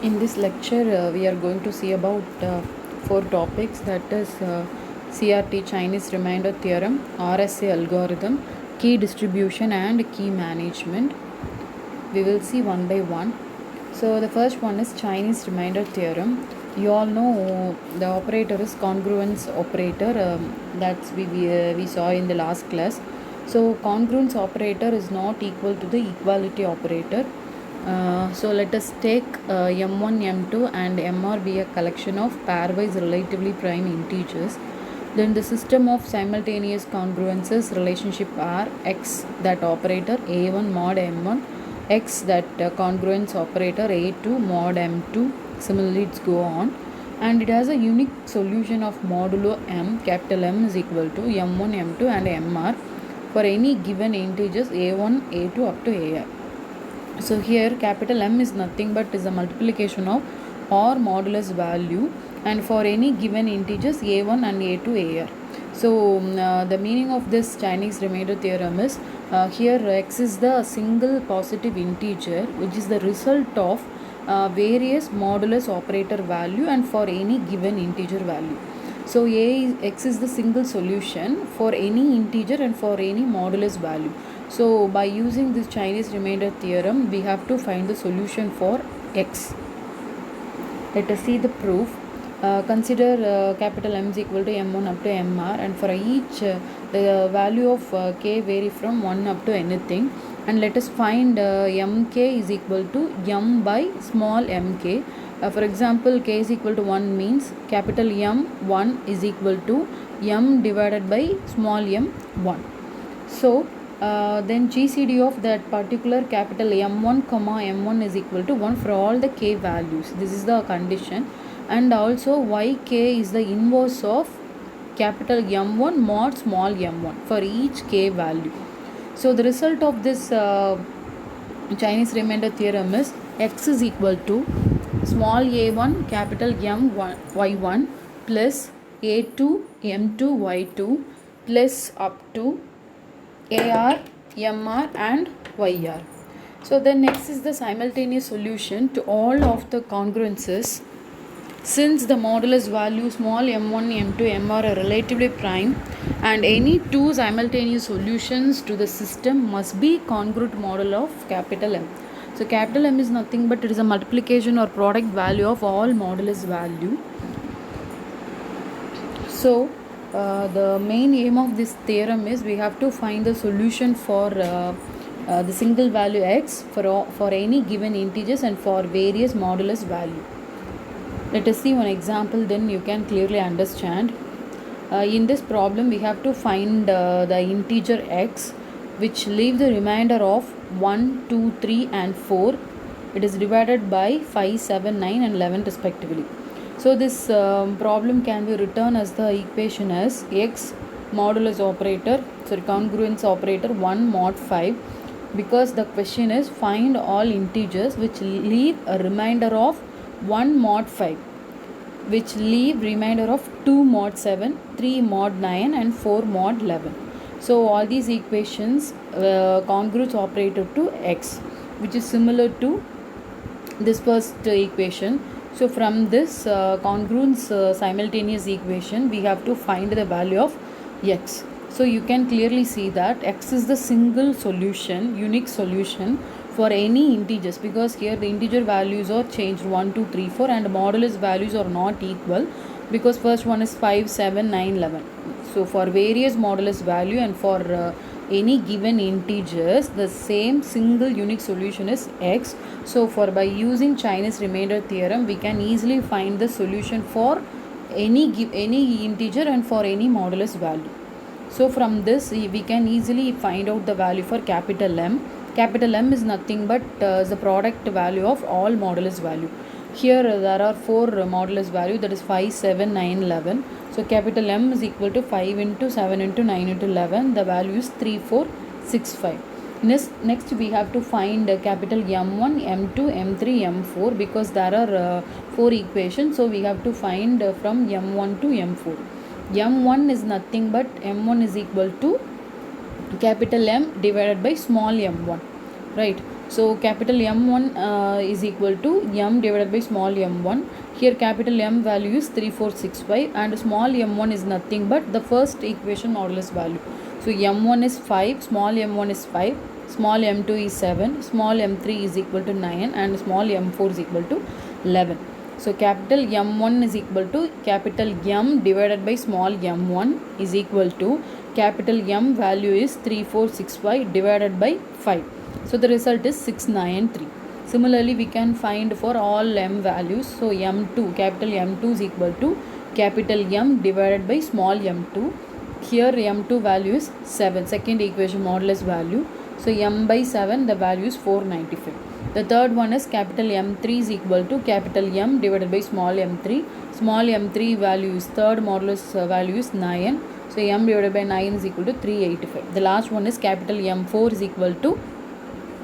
In this lecture, we are going to see about four topics, that is CRT Chinese Remainder Theorem, RSA algorithm, key distribution and key management. We will see one by one. So the first one is Chinese Remainder Theorem. You all know the operator is congruence operator, that's we saw in the last class. So congruence operator is not equal to the equality operator. So let us take m1, m2 and mr be a collection of pairwise relatively prime integers. Then the system of simultaneous congruences relationship are x, that operator a1 mod m1, x, that congruence operator a2 mod m2. Similarly it's go on, and it has a unique solution of modulo m, capital M is equal to m1 m2 and mr for any given integers a1 a2 up to ar. So here capital M is nothing but is a multiplication of or modulus value, and for any given integers a1 and a2 ar. So the meaning of this Chinese remainder theorem is here x is the single positive integer which is the result of various modulus operator value and for any given integer value. So x is the single solution for any integer and for any modulus value. So by using this Chinese remainder theorem, we have to find the solution for x. Let us see the proof. Consider capital M is equal to m1 up to mr, and for each the value of k vary from 1 up to anything, and let us find mk is equal to m by small mk. For example, k is equal to 1 means capital M1 is equal to m divided by small m1. So then GCD of that particular capital M1 comma M1 is equal to 1 for all the k values. This is the condition, and also yk is the inverse of capital M1 mod small m1 for each k value. So the result of this Chinese remainder theorem is x is equal to small a1 capital M1 y1 plus a2 m2 y2 plus up to AR, MR and YR. So then next is the simultaneous solution to all of the congruences. Since the modulus value small m1, m2, mr are relatively prime, and any two simultaneous solutions to the system must be congruent model of capital M. So capital M is nothing but it is a multiplication or product value of all modulus value. So the main aim of this theorem is we have to find the solution for the single value x for any given integers and for various modulus value. Let us see one example, then you can clearly understand. In this problem we have to find the integer x which leave the remainder of 1, 2, 3 and 4. It is divided by 5, 7, 9 and 11 respectively. So this problem can be written as the equation as x modulus operator, congruence operator 1 mod 5, because the question is find all integers which leave a remainder of 1 mod 5, which leave remainder of 2 mod 7, 3 mod 9 and 4 mod 11. So all these equations congruence operator to x, which is similar to this first equation. So from this congruence simultaneous equation we have to find the value of x. So you can clearly see that x is the single solution, unique solution for any integers, because here the integer values are changed 1, 2, 3, 4 and modulus values are not equal, because first one is 5, 7, 9, 11. So for various modulus value and for any given integers the same single unique solution is x. So for by using Chinese remainder theorem we can easily find the solution for any integer and for any modulus value. So from this we can easily find out the value for capital M. Capital M is nothing but the product value of all modulus value. Here there are 4 modulus value, that is 5, 7, 9, 11. So capital M is equal to 5 into 7 into 9 into 11. The value is 3, 4, 6, 5. Next we have to find capital M1, M2, M3, M4, because there are 4 equations. So we have to find from M1 to M4. M1 is nothing but M1 is equal to capital M divided by small m1, right? So capital M1 is equal to m divided by small m1. Here capital M value is 3465 and small m1 is nothing but the first equation modulus value. So m1 is 5, small m1 is 5, small m2 is 7, small m3 is equal to 9 and small m4 is equal to 11. So capital M1 is equal to capital M divided by small m1 is equal to capital M value is 3465 divided by 5. So the result is 693. Similarly, we can find for all m values. So m2, capital M2 is equal to capital M divided by small m2. Here m2 value is 7, second equation modulus value. So m by 7, the value is 495. The third one is capital M3 is equal to capital M divided by small m3. Small m3 value is third modulus value is 9. So m divided by 9 is equal to 385. The last one is capital M4 is equal to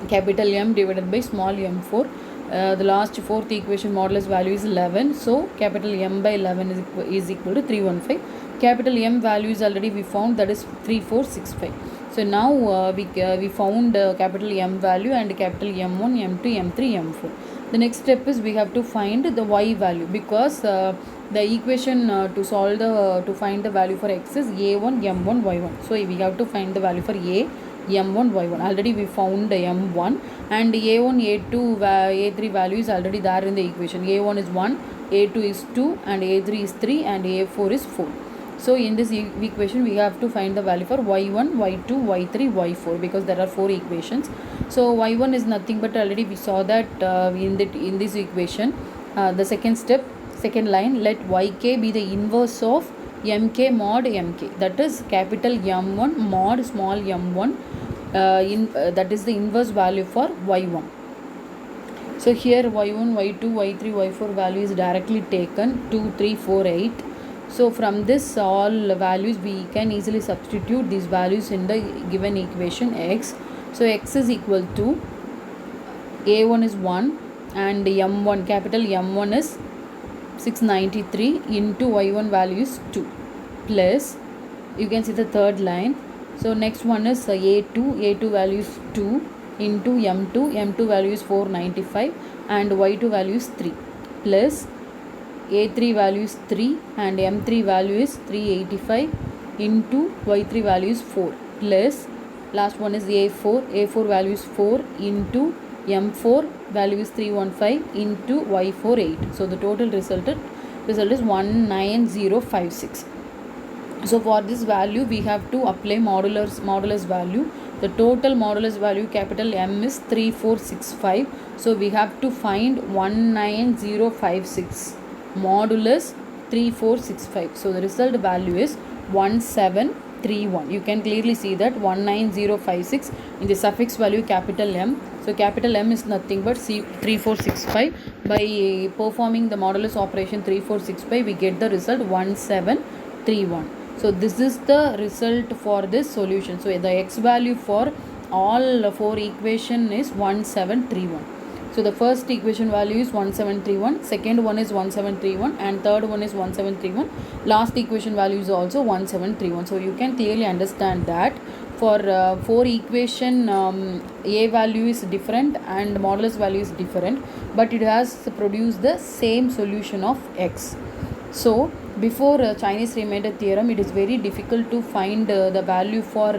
capital M divided by small m4. The last fourth equation modulus value is 11. So capital M by 11 is equal to 315. Capital M value is already we found, that is 3465. So now we found capital M value and capital M1, M2, M3, M4. The next step is we have to find the Y value, because the equation to find the value for X is A1, M1, Y1. So we have to find the value for A, M1, Y1. Already we found M1 and A1, A2, A3 value is already there in the equation. A1 is 1, A2 is 2 and A3 is 3 and A4 is 4. So in this equation we have to find the value for y1, y2, y3, y4, because there are 4 equations. So y1 is nothing but already we saw that in this equation, the second line, let yk be the inverse of mk mod mk, that is capital M1 mod small m1, that is the inverse value for y1. So here y1, y2, y3, y4 value is directly taken 2, 3, 4, 8. So from this all values we can easily substitute these values in the given equation x. So x is equal to a1 is 1 and m1, capital M1 is 693 into y1 value is 2, plus you can see the third line. So next one is a2 value is 2 into m2 value is 495 and y2 value is 3, plus a3 value is 3 and m3 value is 385 into y3 value is 4, plus last one is a4 value is 4 into m4 value is 315 into y4 8. So the total result is 19056. So for this value we have to apply modulus value. The total modulus value capital M is 3465. So we have to find 19056 modulus 3465. So the result value is 1731. You can clearly see that 19056 in the suffix value capital M. So capital M is nothing but 3465. By performing the modulus operation 3465, we get the result 1731. So this is the result for this solution. So the x value for all 4 equation is 1731. So the first equation value is 1731, second one is 1731 and third one is 1731. Last equation value is also 1731. So you can clearly understand that for 4 equation a value is different and modulus value is different, but it has produced the same solution of x. So before Chinese remainder theorem, it is very difficult to find the value for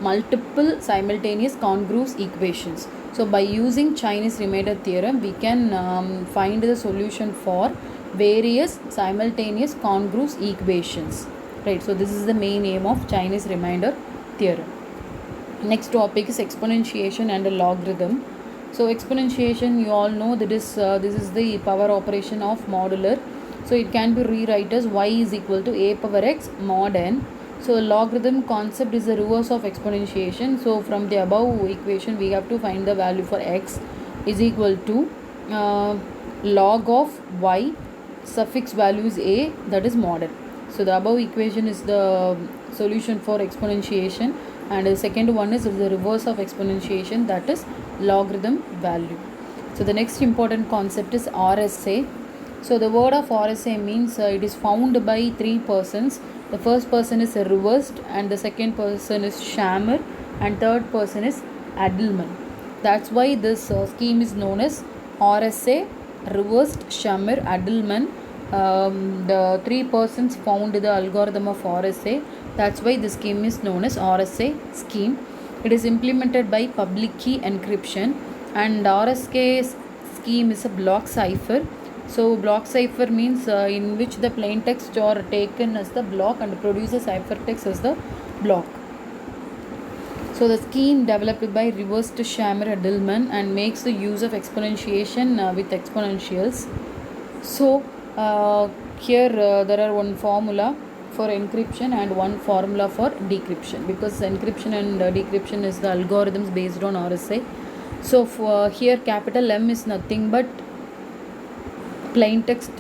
multiple simultaneous congruous equations. So by using Chinese remainder theorem, we can find the solution for various simultaneous congruous equations. Right. So this is the main aim of Chinese remainder theorem. Next topic is exponentiation and a logarithm. So exponentiation, you all know that is this is the power operation of modular. So it can be rewrite as y is equal to a power x mod n. So logarithm concept is the reverse of exponentiation. So from the above equation we have to find the value for x is equal to log of y, suffix value is a, that is mod n. So the above equation is the solution for exponentiation, and the second one is the reverse of exponentiation, that is logarithm value. So the next important concept is RSA. So the word of RSA means it is found by 3 persons. The first person is reversed and the second person is Shamir and third person is Adelman. That's why this scheme is known as RSA, reversed Shamir Adleman. The three persons found the algorithm of RSA. That's why the scheme is known as RSA scheme. It is implemented by public key encryption, and RSA scheme is a block cipher. So block cipher means in which the plain text are taken as the block and produces ciphertext as the block. So the scheme developed by reversed Shamir Adleman and makes the use of exponentiation with exponentials. So here there are one formula for encryption and one formula for decryption, because encryption and decryption is the algorithms based on RSA. So for here capital M is nothing but plain text,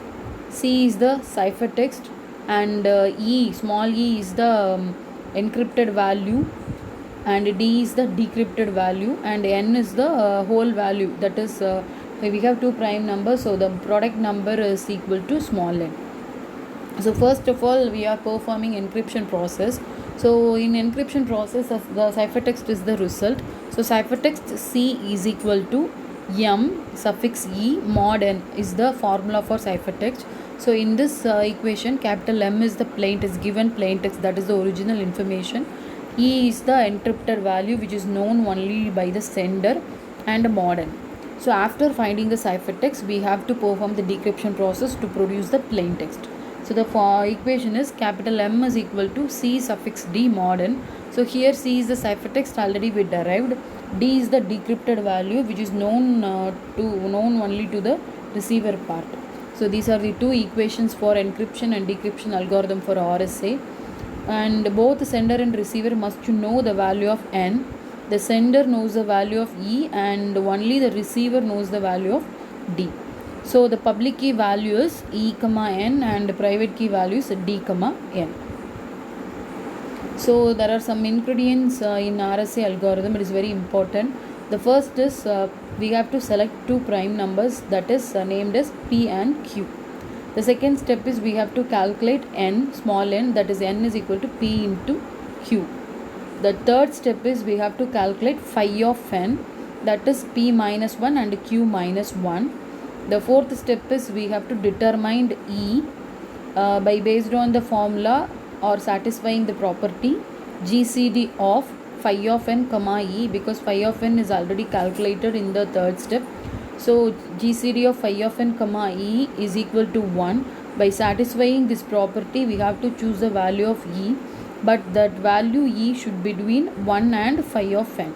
C is the ciphertext, and E, small e is the encrypted value, and D is the decrypted value, and N is the whole value. That is we have two prime numbers, so the product number is equal to small n. So first of all we are performing encryption process. So in encryption process the ciphertext is the result. So ciphertext C is equal to M suffix E mod n is the formula for ciphertext. So in this equation capital M is the given plain text, that is the original information. E is the encrypted value which is known only by the sender, and mod n. So after finding the ciphertext we have to perform the decryption process to produce the plain text. So the equation is capital M is equal to C suffix D mod n. So here C is the ciphertext already we derived. D is the decrypted value which is known only to the receiver part. So these are the two equations for encryption and decryption algorithm for RSA. And both sender and receiver must know the value of n. The sender knows the value of E and only the receiver knows the value of D. So the public key value is E comma n and private key value is D comma n. So there are some ingredients in RSA algorithm. It is very important. The first is we have to select two prime numbers, that is named as P and Q. The second step is we have to calculate n, small n, that is n is equal to P into Q. The third step is we have to calculate phi of n, that is P minus 1 and Q minus 1. The fourth step is we have to determine E by based on the formula or satisfying the property GCD of phi of n comma E, because phi of n is already calculated in the third step. So GCD of phi of n comma E is equal to 1. By satisfying this property we have to choose the value of E, but that value E should be between 1 and phi of n.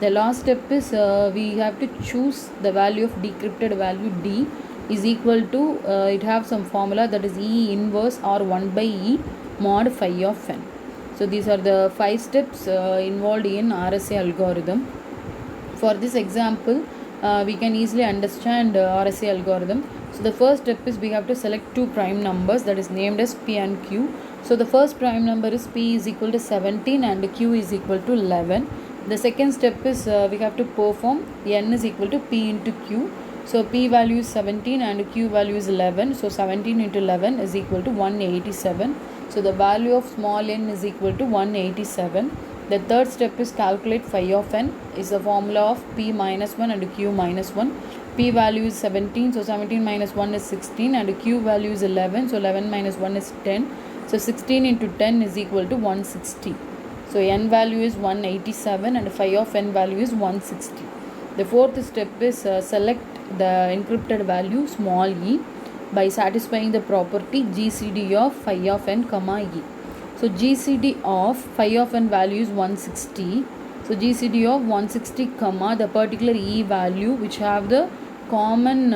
The last step is we have to choose the value of decrypted value D is equal to it have some formula, that is E inverse or 1 by E mod phi of n. So these are the 5 steps involved in RSA algorithm. For this example we can easily understand RSA algorithm. So the first step is we have to select two prime numbers, that is named as P and Q. So the first prime number is P is equal to 17 and Q is equal to 11. The second step is we have to perform n is equal to P into Q. So P value is 17 and Q value is 11. So 17 into 11 is equal to 187. So the value of small n is equal to 187. The third step is calculate phi of n is the formula of P minus 1 and Q minus 1. P value is 17, so 17 minus 1 is 16, and Q value is 11, so 11 minus 1 is 10. So 16 into 10 is equal to 160. So n value is 187 and phi of n value is 160. The fourth step is select the encrypted value small e by satisfying the property GCD of phi of n comma e. So GCD of phi of n value is 160. So GCD of 160 comma the particular e value which have the common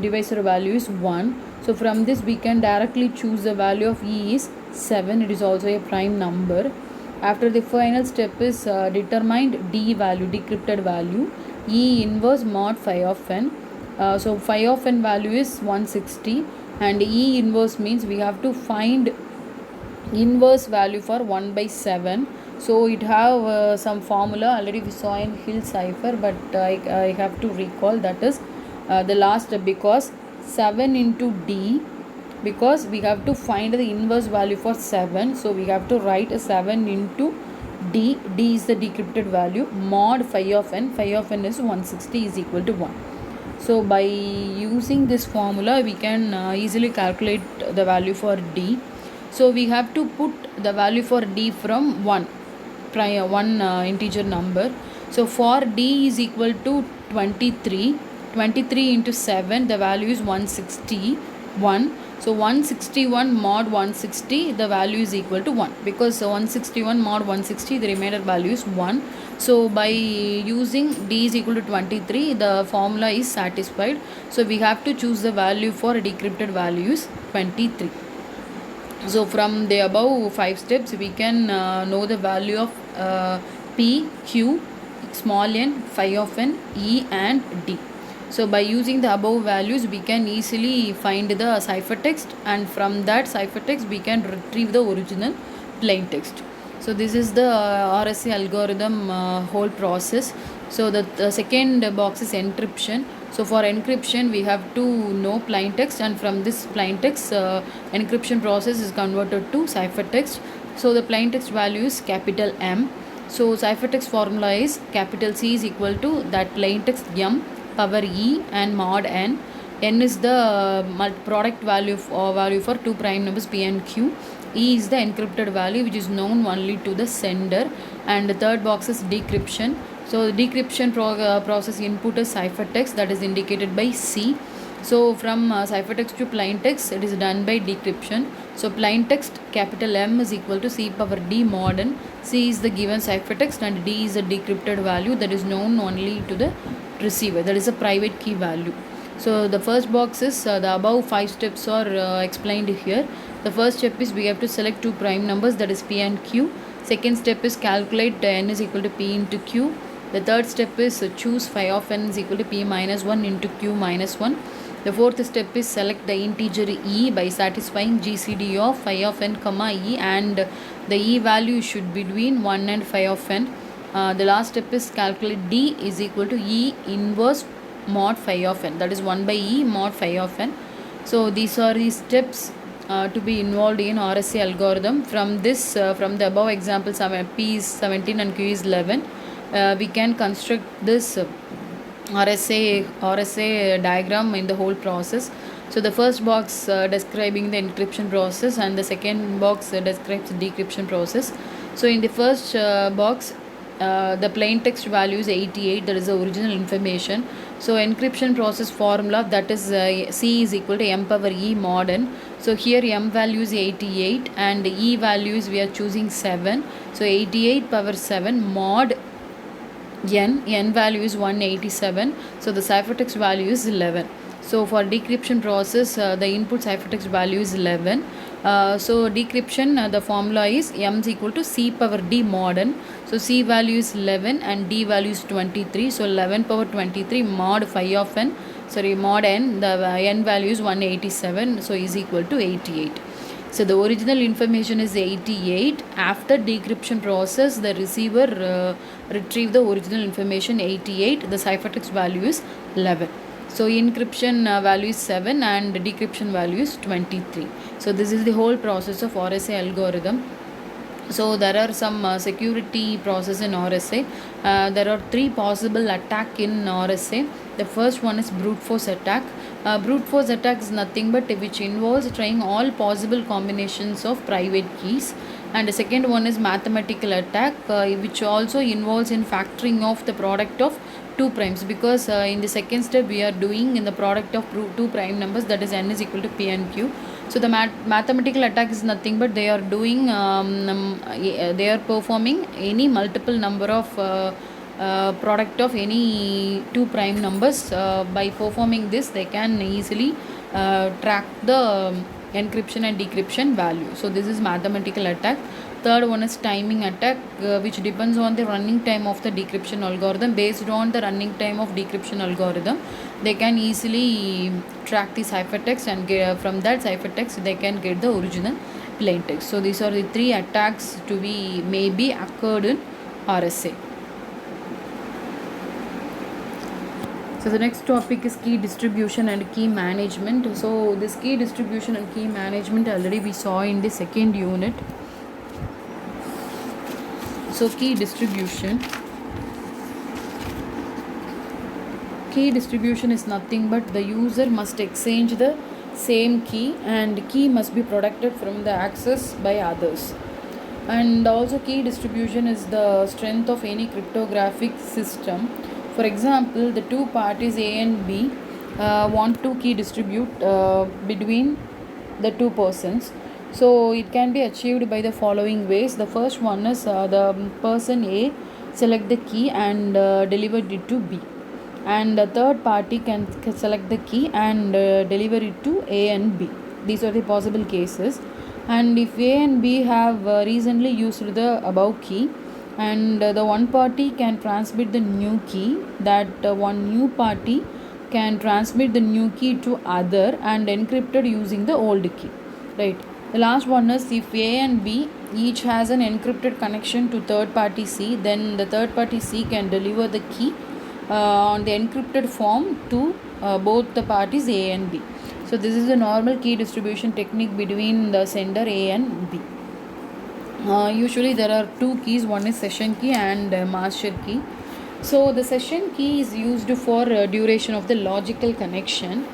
divisor value is 1. So from this we can directly choose the value of e is 7. It is also a prime number. After the final step is determined D value, decrypted value, E inverse mod phi of n. So phi of n value is 160 and E inverse means we have to find inverse value for 1 by 7. So it have some formula already we saw in Hill cipher, but I have to recall, that is the last step, because 7 into D, because we have to find the inverse value for 7, so we have to write 7 into D is the decrypted value, mod phi of n is 160 is equal to 1. So by using this formula we can easily calculate the value for D. So we have to put the value for D from 1 integer number. So for D is equal to 23 into 7, the value is 161. So 161 mod 160, the value is equal to 1, because 161 mod 160, the remainder value is 1. So by using D is equal to 23, the formula is satisfied. So we have to choose the value for decrypted values 23. So from the above 5 steps we can know the value of P, Q, small n, phi of n, E and D. So by using the above values we can easily find the ciphertext, and from that ciphertext we can retrieve the original plain text. So this is the RSA algorithm whole process. So the second box is encryption. So for encryption we have to know plain text, and from this plain text encryption process is converted to ciphertext. So the plain text value is capital M. So ciphertext formula is capital C is equal to that plain text M power E and mod n. N is the product value for two prime numbers P and Q. E is the encrypted value which is known only to the sender. And the third box is decryption. So the decryption process input is ciphertext, that is indicated by C. So from ciphertext to plain text it is done by decryption. So plain text capital M is equal to C power D mod n. C is the given ciphertext and D is a decrypted value that is known only to the receiver, that is a private key value. So the first box is the above 5 steps are explained here. The first step is we have to select two prime numbers, that is P and Q. Second step is calculate n is equal to P into Q. The third step is choose phi of n is equal to P minus 1 into Q minus 1. The fourth step is select the integer E by satisfying GCD of phi of n comma E, and the E value should be between 1 and phi of n. The last step is calculate D is equal to E inverse mod phi of n, that is 1 by E mod phi of n. So these are the steps to be involved in RSA algorithm. From this from the above example, P is 17 and Q is 11, we can construct this RSA diagram in the whole process. So the first box describing the encryption process, and the second box describes the decryption process. So in the first box the plain text value is 88, that is the original information. So encryption process formula, that is C is equal to M power E mod n. So here M value is 88 and E values we are choosing 7. So 88 power 7 mod n value is 187. So the ciphertext value is 11. So for decryption process the input ciphertext value is 11. So decryption the formula is M is equal to C power D mod n. So C value is 11 and D value is 23. So 11 power 23 mod phi of n, mod n, the n value is 187, so is equal to 88. So the original information is 88. After decryption process the receiver retrieve the original information 88. The ciphertext value is 11. So encryption value is 7 and decryption value is 23. So this is the whole process of RSA algorithm. So there are some security process in RSA. There are 3 possible attack in RSA. The first one is brute force attack. Brute force attack is nothing but which involves trying all possible combinations of private keys. And the second one is mathematical attack, which also involves in factoring of the product of two primes, because in the second step we are doing in the product of two prime numbers, that is n is equal to P and Q. So the mathematical attack is nothing but they are doing they are performing any multiple number of product of any two prime numbers. By performing this they can easily track the encryption and decryption value. So this is mathematical attack. Third one is timing attack, which depends on the running time of the decryption algorithm. Based on the running time of decryption algorithm, they can easily track the ciphertext, and from that ciphertext they can get the original plain text. So these are the 3 attacks to be maybe occurred in RSA. So the next topic is key distribution and key management. So this key distribution and key management already we saw in the second unit. So key distribution. Key distribution is nothing but the user must exchange the same key, and key must be protected from the access by others. And also key distribution is the strength of any cryptographic system. For example, the two parties A and B want to key distribute between the two persons. So it can be achieved by the following ways. The first one is the person A select the key and deliver it to B, and the third party can select the key and deliver it to A and B. These are the possible cases. And if A and B have recently used the above key, and the one party can transmit the new key, that one new party can transmit the new key to other and encrypted using the old key, right? The last one is if A and B each has an encrypted connection to third party C, then the third party C can deliver the key on the encrypted form to both the parties A and B. So this is a normal key distribution technique between the sender A and B. Usually there are two keys, one is session key and master key. So the session key is used for duration of the logical connection,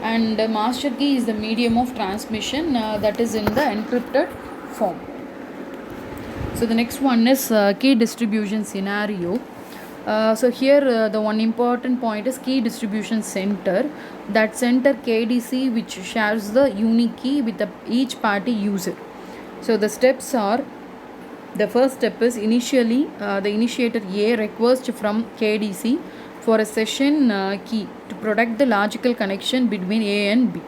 and the master key is the medium of transmission that is in the encrypted form. So the next one is key distribution scenario. So here the one important point is key distribution center. That center KDC which shares the unique key with each party user. So the steps are, the first step is initially the initiator A requests from KDC for a session key to protect the logical connection between A and B.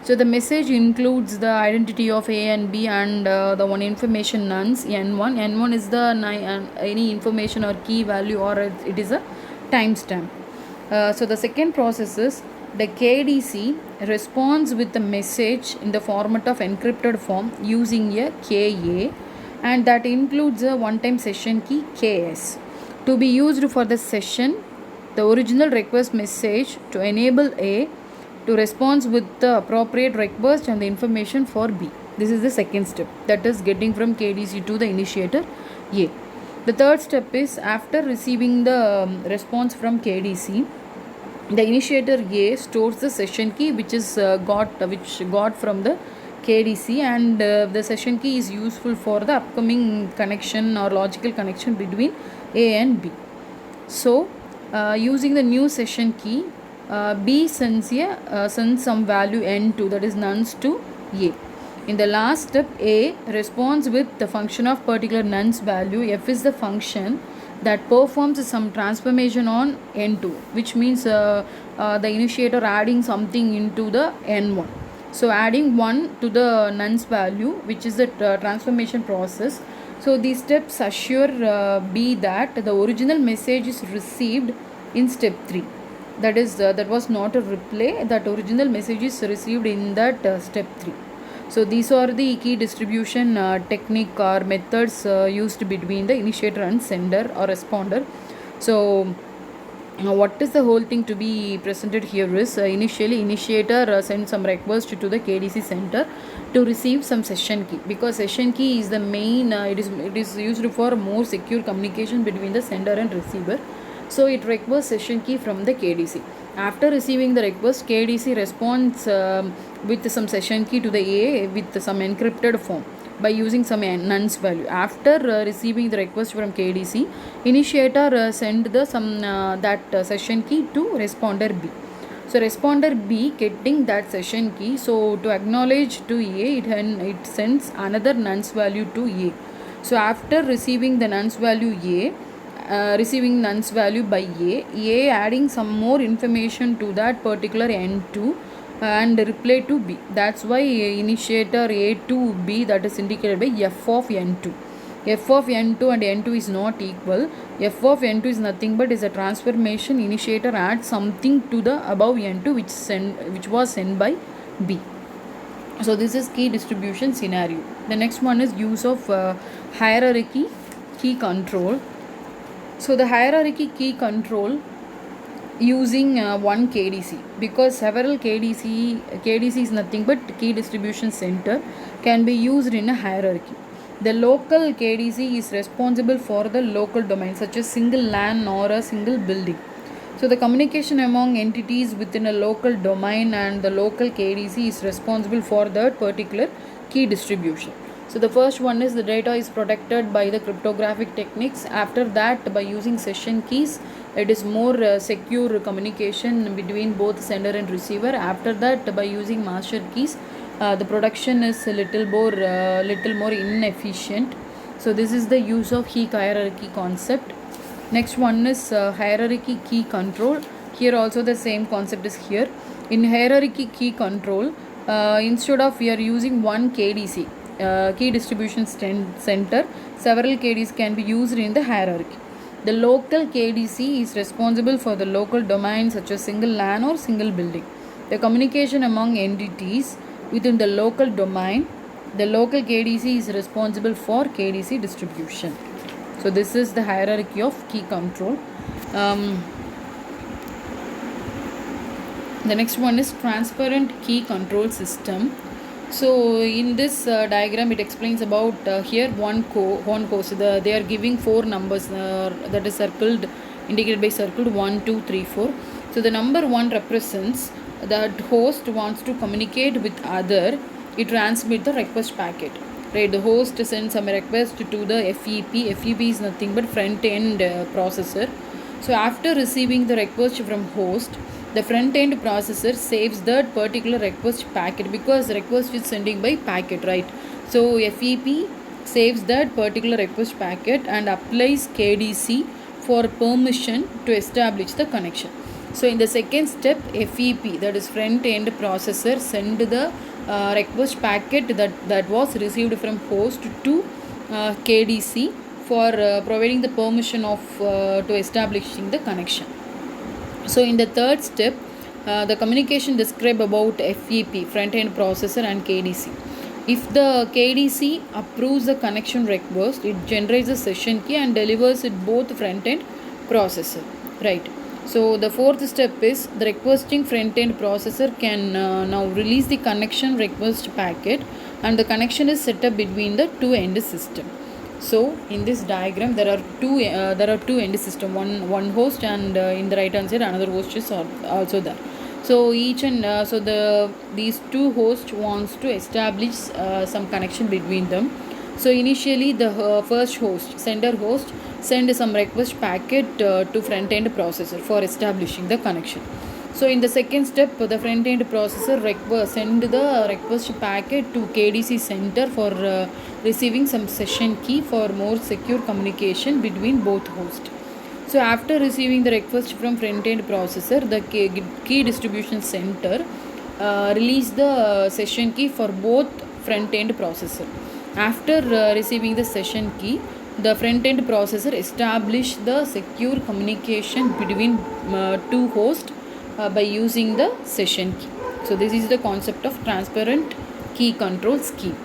So the message includes the identity of A and B and the one information nonce N1. N1 is the any information or key value, or it is a timestamp. So the second process is the KDC responds with the message in the format of encrypted form using a KA, and that includes a one-time session key KS to be used for the session the original request message to enable A to respond with the appropriate request and the information for B. This is the second step, that is getting from KDC to the initiator A. The third step is after receiving the response from KDC, the initiator A stores the session key which got from the KDC, and the session key is useful for the upcoming connection or logical connection between A and B. So using the new session key, B sends some value N2, that is nonce, to A. In the last step, A responds with the function of particular nonce value. F is the function that performs some transformation on N2, which means the initiator adding something into the N1. So adding 1 to the nonce value, which is the transformation process. So these steps assure B that the original message is received in step 3. That is that was not a replay, that original message is received in that step 3. So these are the key distribution technique or methods used between the initiator and sender or responder. So what is the whole thing to be presented here is initially initiator sends some request to the KDC center to receive some session key, because session key is the main it is used for more secure communication between the sender and receiver. So it requires session key from the KDC. After receiving the request, KDC responds with some session key to the A with some encrypted form by using some nonce value. After receiving the request from KDC, initiator send the session key to responder B. So responder B getting that session key, so to acknowledge to A, it sends another nonce value to A. So after receiving the nonce value A, receiving nonce value by A adding some more information to that particular N2 and reply to B. That's why initiator A to B, that is indicated by F of N2. F of N2 and N2 is not equal. F of N2 is nothing but is a transformation. Initiator adds something to the above N2 which was sent by B. So this is key distribution scenario. The next one is use of hierarchy key control. So the hierarchy key control using one KDC, because several KDC is nothing but key distribution center can be used in a hierarchy. The local KDC is responsible for the local domain such as single LAN or a single building. So the communication among entities within a local domain and the local KDC is responsible for that particular key distribution. So the first one is the data is protected by the cryptographic techniques. After that, by using session keys, it is more secure communication between both sender and receiver. After that, by using master keys, the production is a little more inefficient. So this is the use of key hierarchy concept. Next one is hierarchy key control. Here also the same concept is here. In hierarchy key control, instead of we are using one KDC, key distribution center, several KDs can be used in the hierarchy. The local KDC is responsible for the local domain such as single LAN or single building. The communication among entities within the local domain, the local KDC is responsible for KDC distribution. So this is the hierarchy of key control. The next one is transparent key control system. So in this diagram it explains about here one host. They are giving 4 numbers that is circled, indicated by circled 1, 2, 3, 4. So the number 1 represents that host wants to communicate with other. It transmits the request packet. Right, the host sends some request to the FEP. FEP is nothing but front end processor. So after receiving the request from host, the front end processor saves that particular request packet because the request is sending by packet, right? So FEP saves that particular request packet and applies KDC for permission to establish the connection. So in the second step, FEP, that is front end processor, send the request packet that was received from host to KDC for providing the permission of to establishing the connection. So in the third step, the communication describe about FEP, front end processor, and KDC. If the KDC approves the connection request, it generates a session key and delivers it both front end processor, right? So the fourth step is the requesting front end processor can now release the connection request packet, and the connection is set up between the two end system. So in this diagram there are two end system, one host, and in the right hand side another host is also there. So each and these two hosts wants to establish some connection between them. So initially the first host, sender host, send some request packet to front end processor for establishing the connection. So in the second step, the front end processor send the request packet to KDC center for receiving some session key for more secure communication between both hosts. So after receiving the request from front end processor, the key distribution center release the session key for both front end processor. After receiving the session key, the front end processor establish the secure communication between two hosts by using the session key. So this is the concept of transparent key control scheme.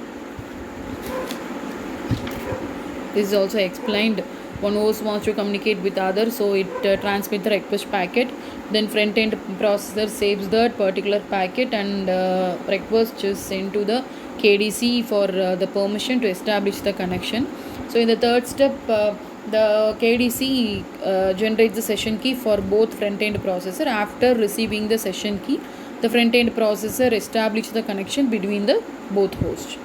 This is also explained. One host wants to communicate with other, so it transmits the request packet. Then front end processor saves that particular packet, and request is sent to the KDC for the permission to establish the connection. So in the third step, the KDC generates the session key for both front end processor. After receiving the session key, the front end processor establishes the connection between the both hosts.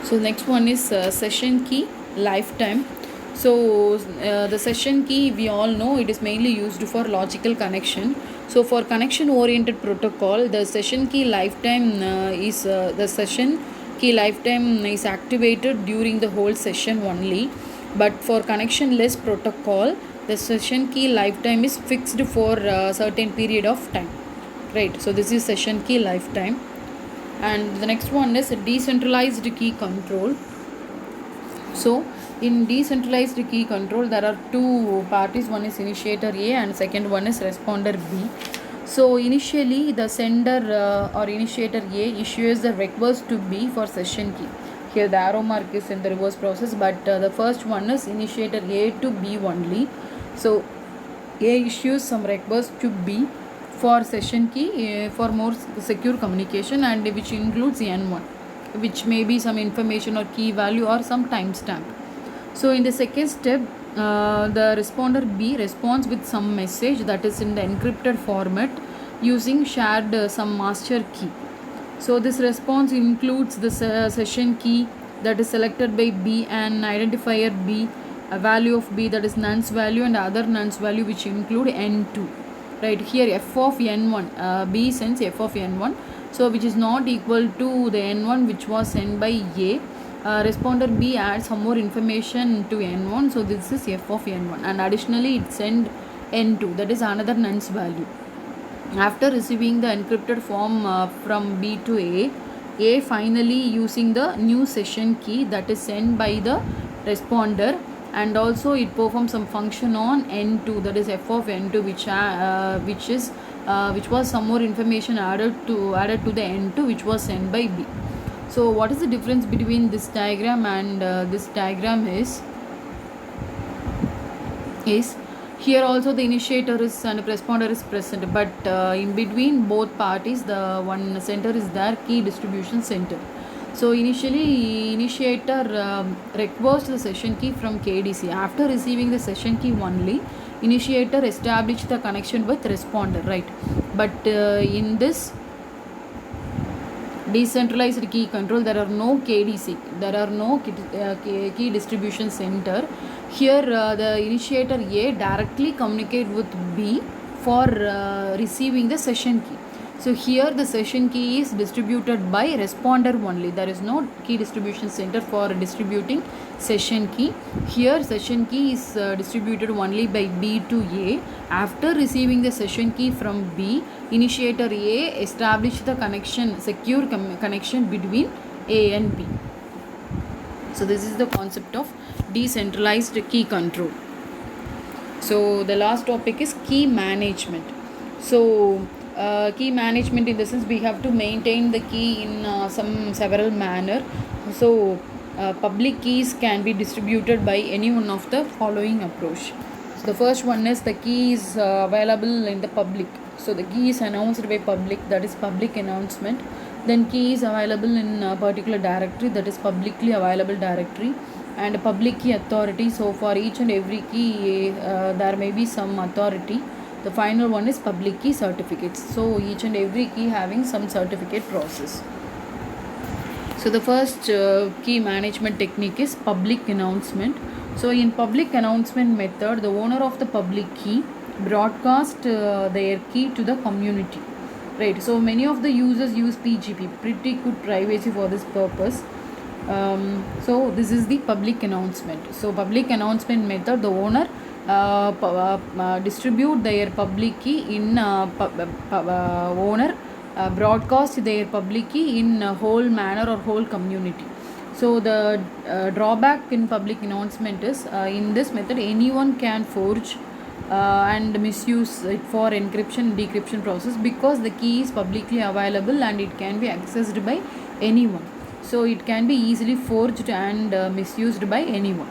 So next one is session key lifetime. So the session key, we all know it is mainly used for logical connection. So for connection oriented protocol, the session key lifetime is activated during the whole session only. But for connectionless protocol, the session key lifetime is fixed for a certain period of time, right? So this is session key lifetime. And the next one is decentralized key control. So in decentralized key control, there are two parties. One is initiator A and second one is responder B. So initially the sender or initiator A issues the request to B for session key. Here the arrow mark is in the reverse process, but the first one is initiator A to B only. So A issues some request to B for session key for more secure communication, and which includes N1, which may be some information or key value or some timestamp. So in the second step, the responder B responds with some message that is in the encrypted format using shared some master key. So this response includes the session key that is selected by B, and identifier B, a value of B that is nonce value, and other nonce value which include N2. Right here, f of n1, B sends f of n1, so which is not equal to the n1 which was sent by A. Responder B adds some more information to n1, so this is f of n1, and additionally it send n2, that is another nonce value. After receiving the encrypted form from B to A finally using the new session key that is sent by the responder, and also it performs some function on N2, that is f of N2, which was some more information added to the N2 which was sent by B. So what is the difference between this diagram and this diagram is here also the initiator is and responder is present, but in between both parties the one center is there, key distribution center. So initially initiator requests the session key from KDC. After receiving the session key only, initiator established the connection with responder, right? But in this decentralized key control, there are no KDC, there are no key distribution center. Here the initiator A directly communicate with B for receiving the session key. So here the session key is distributed by responder only. There is no key distribution center for distributing session key. Here session key is distributed only by B to A. After receiving the session key from B, initiator A established the connection, secure connection between A and B. So this is the concept of decentralized key control. So the last topic is key management. So key management, in the sense we have to maintain the key in several manner. So public keys can be distributed by any one of the following approach. So the first one is the key is available in the public. So the key is announced by public, that is public announcement. Then key is available in a particular directory, that is publicly available directory. And public key authority, so for each and every key there may be some authority. The final one is public key certificates, so each and every key having some certificate process. So the first key management technique is public announcement. So in public announcement method, the owner of the public key broadcast their key to the community, right? So many of the users use PGP, pretty good privacy for this purpose. So this is the public announcement. So public announcement method, the owner distribute their public key in owner broadcast their public key in whole manner or whole community. So the drawback in public announcement is in this method anyone can forge and misuse it for encryption decryption process, because the key is publicly available and it can be accessed by anyone. So it can be easily forged and misused by anyone.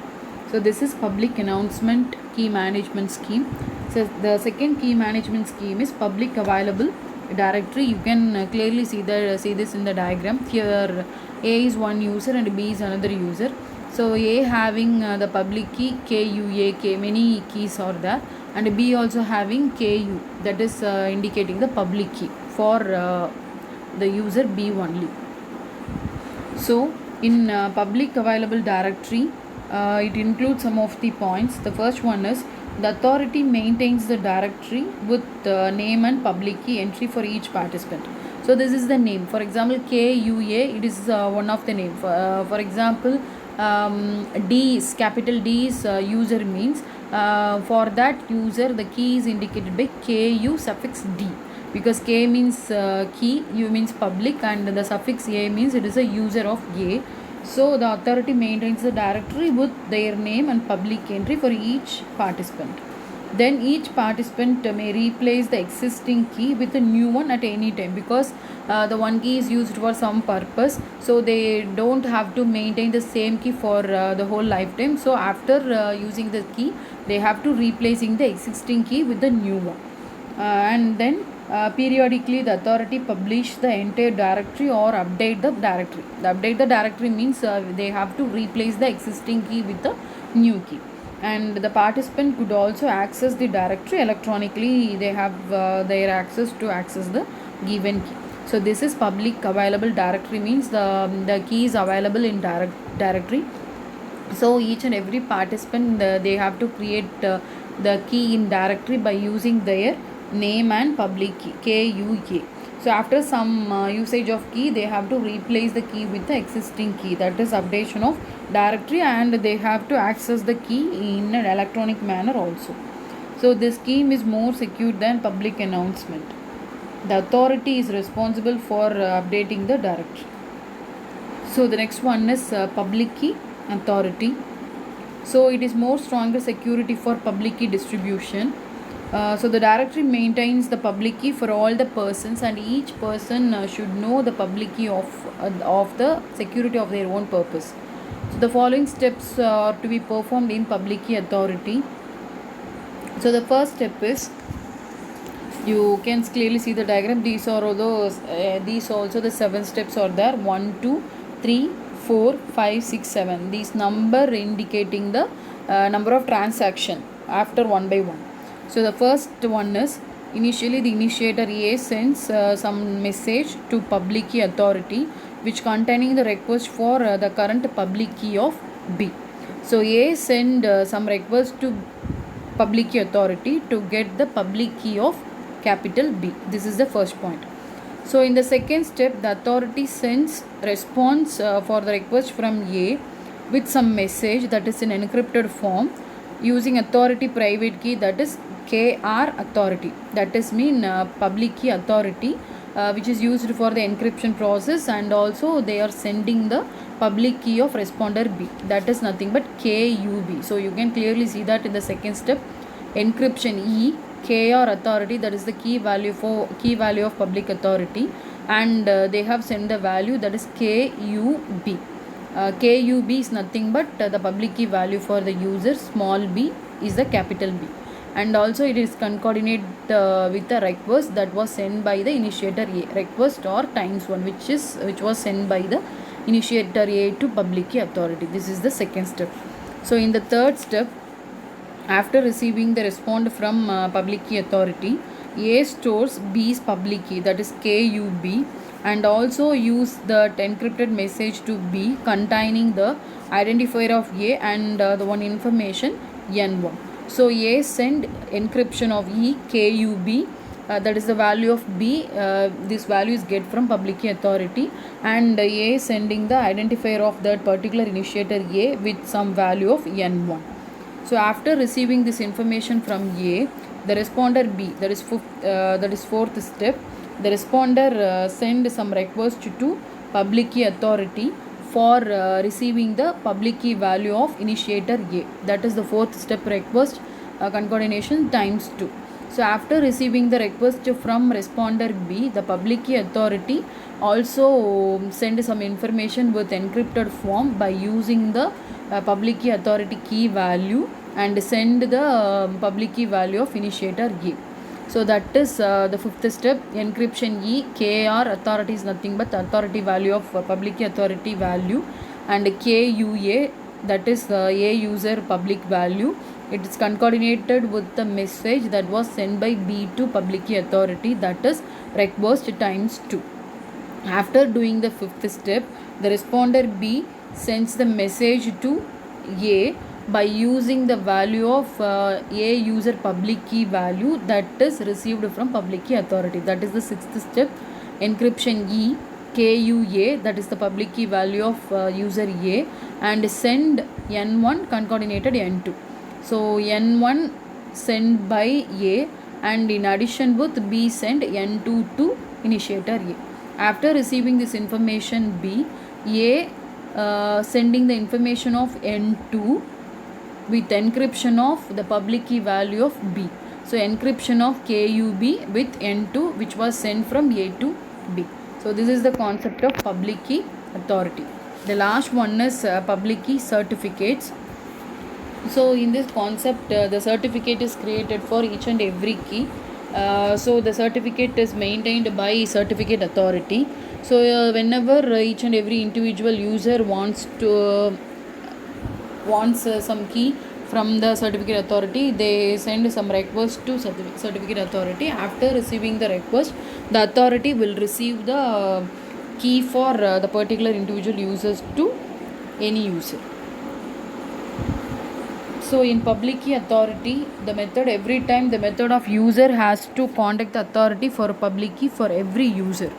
So this is public announcement key management scheme. So the second key management scheme is public available directory. You can clearly see this in the diagram. Here A is one user and B is another user. So A having the public key KUAK, many keys are there, and B also having KU, that is indicating the public key for the user B only. So in public available directory, it includes some of the points. The first one is the authority maintains the directory with name and public key entry for each participant. So this is the name. For example, KUA, it is one of the name. For example, D is capital D is user means for that user the key is indicated by KU suffix D, because K means key, U means public, and the suffix A means it is a user of A. So the authority maintains the directory with their name and public entry for each participant. Then each participant may replace the existing key with a new one at any time, because the one key is used for some purpose, so they don't have to maintain the same key for the whole lifetime. So after using the key, they have to replacing the existing key with the new one. And then Periodically, the authority publish the entire directory or update the directory. The update the directory means they have to replace the existing key with the new key. And the participant could also access the directory electronically. They have their access to access the given key. So this is public available directory, means the key is available in directory. So each and every participant they have to create the key in directory by using their name and public key KUA. So after some usage of key, they have to replace the key with the existing key, that is updation of directory, and they have to access the key in an electronic manner also. So this scheme is more secure than public announcement. The authority is responsible for updating the directory. So the next one is public key authority. So it is more stronger security for public key distribution. So the directory maintains the public key for all the persons, and each person should know the public key of the security of their own purpose. So the following steps are to be performed in public key authority. So the first step is, you can clearly see the diagram. These are those these also the 7 steps are there. 1 2 3 4 5 6 7. These number indicating the number of transaction after one by one. So the first one is, initially the initiator A sends some message to public key authority which containing the request for the current public key of B. So A send some request to public key authority to get the public key of capital B. This is the first point. So in the second step, the authority sends response for the request from A with some message that is in encrypted form using authority private key, that is KR authority, that is mean public key authority, which is used for the encryption process, and also they are sending the public key of responder B, that is nothing but KUB. So you can clearly see that in the second step, encryption E, KR authority, that is the key value of public authority, and they have sent the value that is KUB. KUB is nothing but the public key value for the user, small b is the capital B, and also it is concatenated with the request that was sent by the initiator A, request or times 1, which was sent by the initiator A to public key authority. This is the second step. So in the third step, after receiving the response from public key authority, A stores B's public key, that is KUB, and also use the encrypted message to B containing the identifier of A and the one information N1. So A send encryption of E KUB, that is the value of B. This value is get from public key authority, and A sending the identifier of that particular initiator A with some value of N1. So after receiving this information from A, the responder B, that is fourth step, the responder send some request to public key authority for receiving the public key value of initiator A. That is the fourth step, request concatenation times 2. So after receiving the request from responder B, the public key authority also send some information with encrypted form by using the public key authority key value and send the public key value of initiator A. So that is the fifth step, encryption E. KR authority is nothing but the authority value of public key authority value, and KUA, that is the A user public value. It is concatenated with the message that was sent by B to public key authority, that is request times 2. After doing the fifth step, the responder B sends the message to A by using the value of A user public key value that is received from public key authority. That is the sixth step, encryption E KUA, that is the public key value of user A, and send N1 concatenated N2. So N1 sent by A, and in addition with B send N2 to initiator A. After receiving this information B, A sending the information of N2 with encryption of the public key value of B. So encryption of KUB with N2, which was sent from A to B. So this is the concept of public key authority. The last one is public key certificates. So in this concept, the certificate is created for each and every key So the certificate is maintained by certificate authority. So whenever each and every individual user wants some key from the certificate authority, they send some request to certificate authority. After receiving the request, the authority will receive the key for the particular individual users to any user. So in public key authority, the method of user has to contact the authority for public key for every user.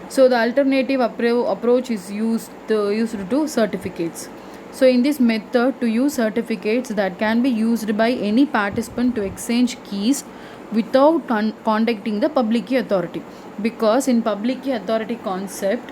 So the alternative approach is used to certificates. So in this method, to use certificates that can be used by any participant to exchange keys without contacting the public key authority, because in public key authority concept,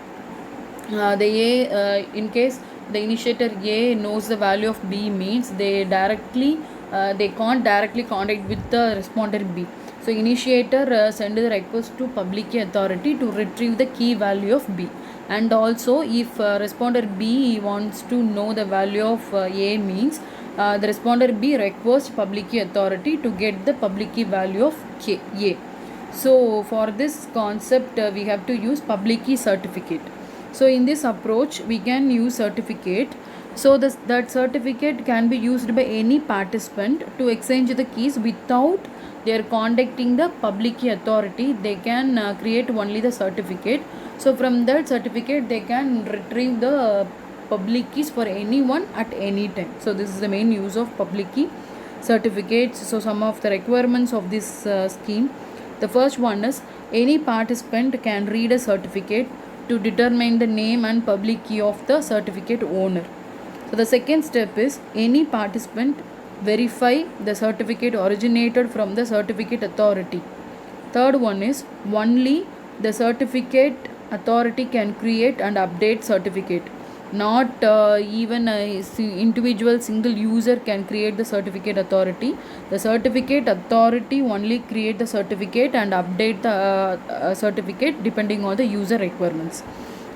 in case the initiator A knows the value of B, means they can't directly contact with the responder B. So initiator send the request to public key authority to retrieve the key value of B. And also if responder B wants to know the value of A, means the responder B requests public key authority to get the public key value of A. So for this concept, we have to use public key certificate. So in this approach, we can use certificate. So that certificate can be used by any participant to exchange the keys without they are contacting the public key authority. They can create only the certificate. So from that certificate, they can retrieve the public keys for anyone at any time. So this is the main use of public key certificates. So some of the requirements of this scheme. The first one is any participant can read a certificate to determine the name and public key of the certificate owner. So the second step is any participant verify the certificate originated from the certificate authority. Third one is only the certificate authority can create and update certificate. Not even a individual single user can create the certificate authority. The certificate authority only create the certificate and update the certificate depending on the user requirements.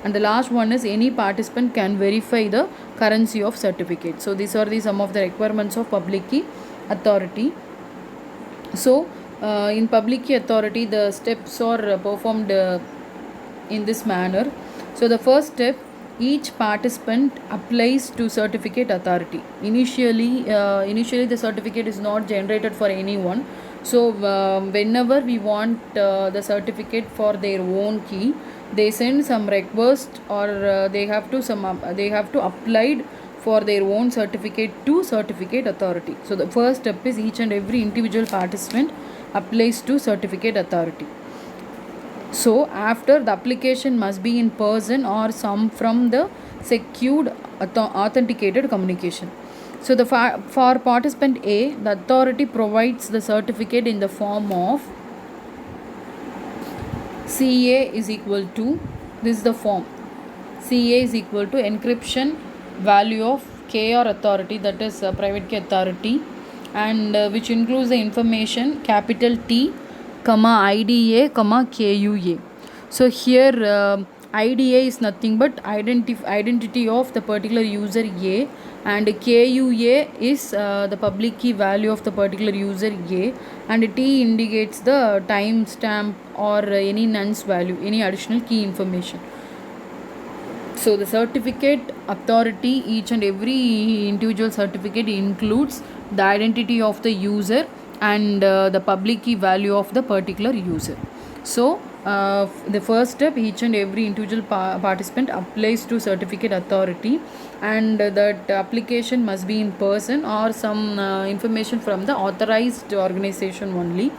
And the last one is any participant can verify the currency of certificate. So these are some of the requirements of public key authority. So in public key authority, the steps are performed in this manner. So the first step, each participant applies to certificate authority. Initially the certificate is not generated for anyone. So whenever we want the certificate for their own key, they send some request, or they have to apply for their own certificate to certificate authority. So the first step is each and every individual participant applies to certificate authority. So after, the application must be in person or some from the secured authenticated communication. So for participant A, the authority provides the certificate in the form of CA is equal to, this is the form, CA is equal to encryption value of KR authority, that is private key authority, and which includes the information capital T, IDA, KUA. So here IDA is nothing but identity of the particular user A, and KUA is the public key value of the particular user A, and T indicates the timestamp or any nonce value, any additional key information. So the certificate authority, each and every individual certificate includes the identity of the user and the public key value of the particular user. So the first step, each and every individual participant applies to certificate authority, and that application must be in person or some information from the authorized organization only.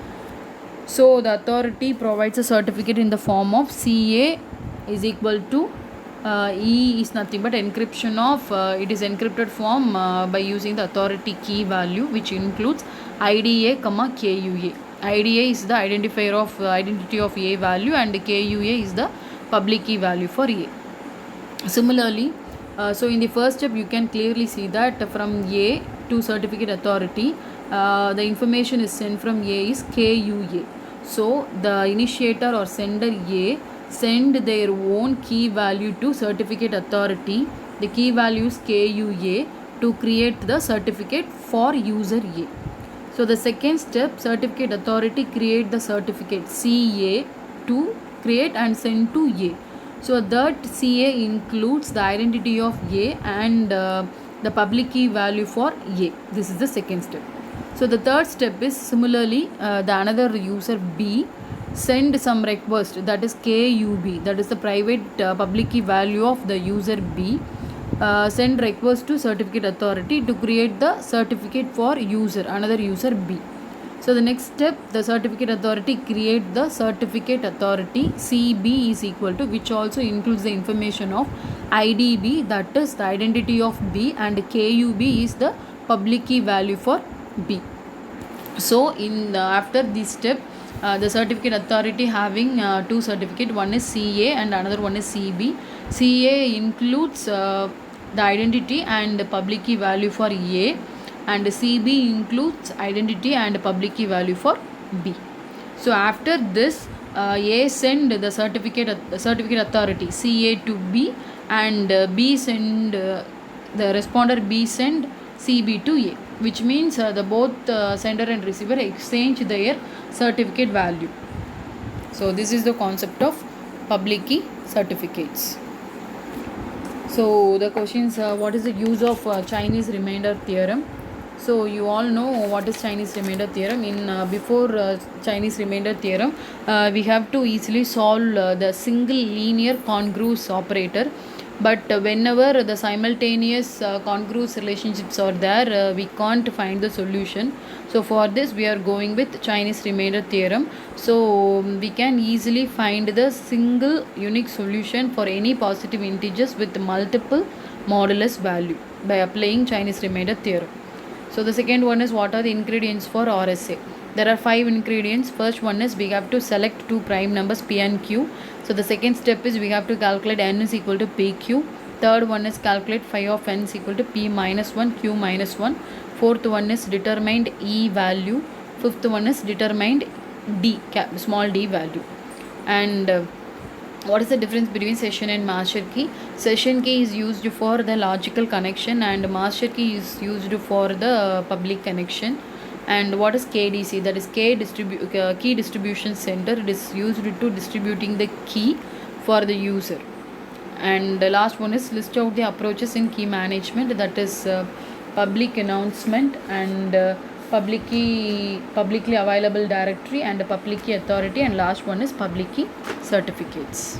So the authority provides a certificate in the form of CA is equal to E is nothing but encryption of it is encrypted form by using the authority key value, which includes IDA, KUA. IDA is the identifier of identity of A value, and KUA is the public key value for A. Similarly, so in the first step, you can clearly see that from A to certificate authority, the information is sent from A is KUA. So the initiator or sender A send their own key value to certificate authority. The key value is KUA to create the certificate for user A. So the second step, certificate authority create the certificate CA to create and send to A. So that CA includes the identity of A and the public key value for A. This is the second step. So the third step is similarly the another user B send some request, that is KUB, that is the private public key value of the user B, send request to certificate authority to create the certificate for user, another user B. So the next step, the certificate authority create the certificate authority CB is equal to, which also includes the information of IDB, that is the identity of B, and KUB is the public key value for B. So in after this step, the certificate authority having two certificate, one is CA and another one is CB. CA includes the identity and public key value for A, and CB includes identity and public key value for B. So after this, A send the certificate authority CA to B, and B send the responder B send CB to A, which means the both sender and receiver exchange their certificate value. So this is the concept of public key certificates. So the questions, what is the use of Chinese remainder theorem? So you all know what is Chinese remainder theorem. In before Chinese remainder theorem, we have to easily solve the single linear congruous operator. But whenever the simultaneous congruous relationships are there, we can't find the solution. So for this we are going with Chinese remainder theorem. So we can easily find the single unique solution for any positive integers with multiple modulus value by applying Chinese remainder theorem. So the second one is, what are the ingredients for RSA? There are 5 ingredients. First one is, we have to select two prime numbers P and Q. So the second step is, we have to calculate n is equal to PQ. Third one is, calculate phi of n is equal to P minus 1 Q minus 1. Fourth one is, determined E value. Fifth one is, determined D, small d value. And what is the difference between session and master key? Session key is used for the logical connection and master key is used for the public connection. And what is KDC? That is key distribution center. It is used to distributing the key for the user. And the last one is, list out the approaches in key management. That is public announcement and publicly available directory and public key authority, and last one is public key certificates.